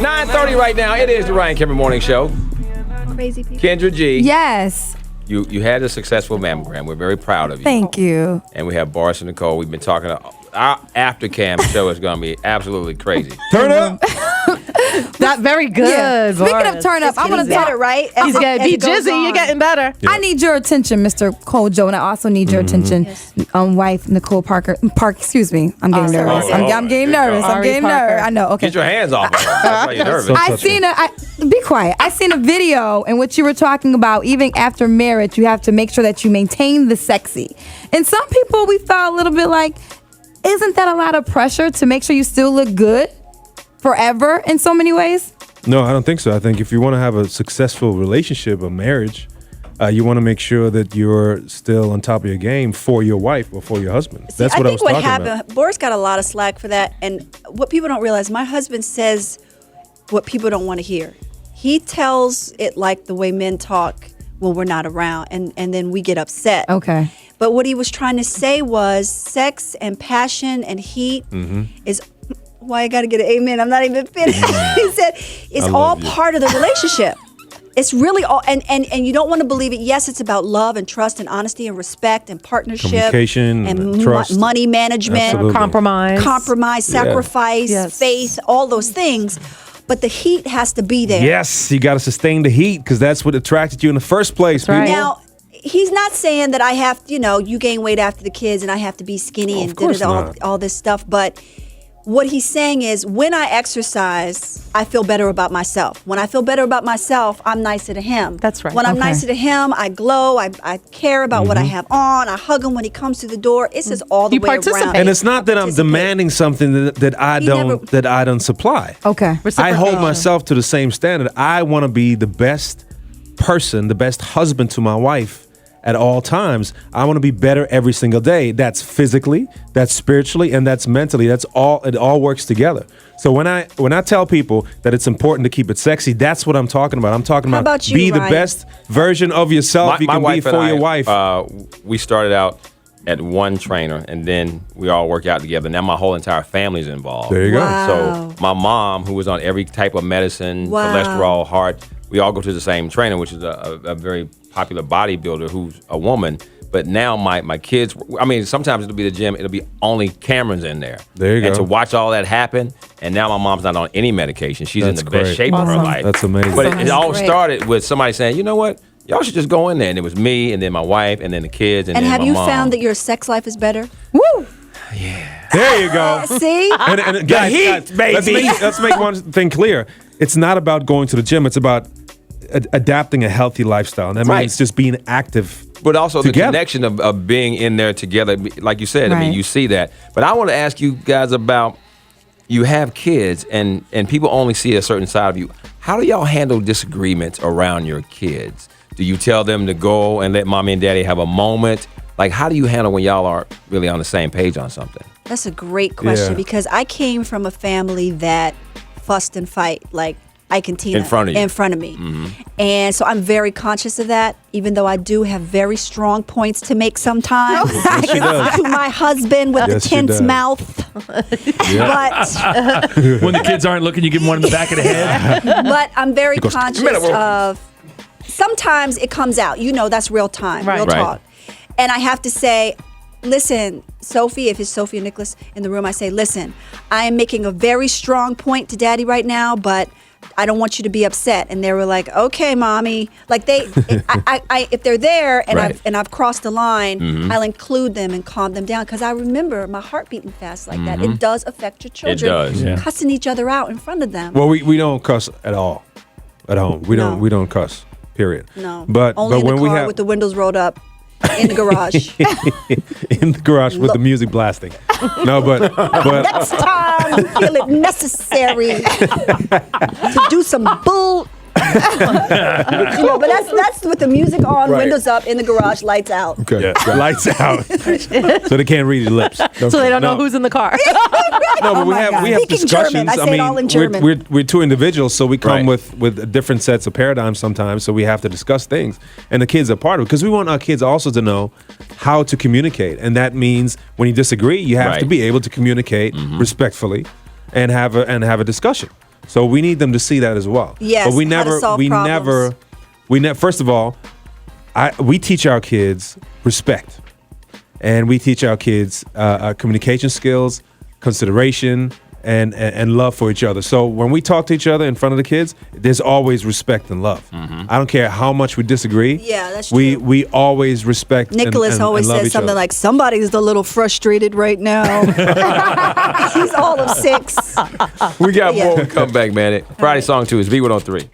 9:30 right now. It is the Ryan Kimber Morning Show. Crazy people. Kendra G. Yes. You had a successful mammogram. We're very proud of you. Thank you. And we have Boris and Nicole. We've been talking. Our after cam show is going to be absolutely crazy. Turn up. That very good. Yeah. Speaking Boris. of turn up, I want to talk. better, right? He's getting be jizzy. You're getting better. I need your attention, Mr. Kodjoe, and I also need your attention, wife Nicole Park. Excuse me. I'm getting nervous. I'm getting nervous. I'm getting nervous. I know. Okay. Get your hands off of her. That's why you're nervous. Be quiet. I seen a video in which you were talking about even after marriage, you have to make sure that you maintain the sexy. And some people, we felt a little bit like, isn't that a lot of pressure to make sure you still look good forever in so many ways? No, I don't think so. I think if you want to have a successful relationship, a marriage, you want to make sure that you're still on top of your game for your wife or for your husband. That's what I was talking about. Boris got a lot of slack for that. And what people don't realize, my husband says what people don't want to hear. He tells it like the way men talk when we're not around, and then we get upset. Okay. But what he was trying to say was sex and passion and heat is why I got to get an amen. I'm not even finished. He said it's all part of the relationship. It's really all, and you don't want to believe it. Yes, it's about love and trust and honesty and respect and partnership, communication, and trust, money management, Absolutely. compromise, sacrifice, faith, all those things. But the heat has to be there. Yes, you got to sustain the heat because that's what attracted you in the first place. Right. Now, he's not saying that I have, you gain weight after the kids and I have to be skinny and all this stuff. But what he's saying is when I exercise, I feel better about myself. When I feel better about myself, I'm nicer to him. That's right. When I'm nicer to him, I glow. I care about what I have on. I hug him when he comes through the door. It's just all the way around. And it's not that I'm demanding something that I don't supply. Okay. I hold myself to the same standard. I want to be the best person, the best husband to my wife at all times. I want to be better every single day. That's physically, that's spiritually, and that's mentally. That's all. It all works together. So when I tell people that it's important to keep it sexy, that's what I'm talking about. I'm talking about you, be Ryan? the best version of yourself you can be for your wife. We started out at one trainer, and then we all work out together. Now my whole entire family's involved. There you go. Wow. So my mom, who was on every type of medicine, cholesterol, heart, we all go to the same trainer, which is a very popular bodybuilder who's a woman. But now my kids, sometimes it'll be the gym, it'll be only Cameron's in there. There you go. And to watch all that happen, and now my mom's not on any medication. She's in the best shape of her life. That's amazing. But it all started with somebody saying, you know what? Y'all should just go in there. And it was me, and then my wife, and then the kids, and then my mom. have you found that your sex life is better? Woo! Yeah. There you go. See? And guys, baby. Let's make one thing clear. It's not about going to the gym. It's about adapting a healthy lifestyle. And that means just being active. But also together. the connection of being in there together. Like you said, you see that. But I want to ask you guys about, you have kids and people only see a certain side of you. How do y'all handle disagreements around your kids? Do you tell them to go and let mommy and daddy have a moment? Like, how do you handle when y'all are really on the same page on something? That's a great question because I came from a family that fussed and fight, like Ike and Tina. In front of you. In front of me. Mm-hmm. And so I'm very conscious of that, even though I do have very strong points to make sometimes. Yes, she does. To my husband with the tense mouth. Yeah. But when the kids aren't looking, you give them one in the back of the head. but I'm very conscious of, sometimes it comes out. That's real time, real talk. And I have to say, listen, Sophie, if it's Sophie and Nicholas in the room, I say, listen, I am making a very strong point to Daddy right now, but I don't want you to be upset. And they were like, okay, mommy. Like if they're there and I've crossed the line, I'll include them and calm them down. Because I remember my heart beating fast like that. It does affect your children. It does. Yeah. Cussing each other out in front of them. Well, we don't cuss at all at home. We don't cuss. Period. No. But only when in the car with the windows rolled up. In the garage. In the garage with the music blasting. No, but next time you feel it necessary to do some bull. But that's with the music on, windows up, in the garage, lights out. Okay. Yeah. Lights out. So they can't read your lips. So they don't know who's in the car. No, but we have discussions. German. I say it all in German. We're two individuals, so we come with different sets of paradigms sometimes. So we have to discuss things, and the kids are part of it because we want our kids also to know how to communicate, and that means when you disagree, you have to be able to communicate respectfully and have a discussion. So we need them to see that as well. Yes, but we how to never, solve we problems. never. First of all, we teach our kids respect, and we teach our kids communication skills, consideration, and love for each other. So when we talk to each other in front of the kids, there's always respect and love. I don't care how much we disagree. Yeah, that's true. We always respect. Nicholas and always love says each something other. like, somebody's a little frustrated right now. He's all of 6. We got more when we come back, man. Friday Song 2 is B103.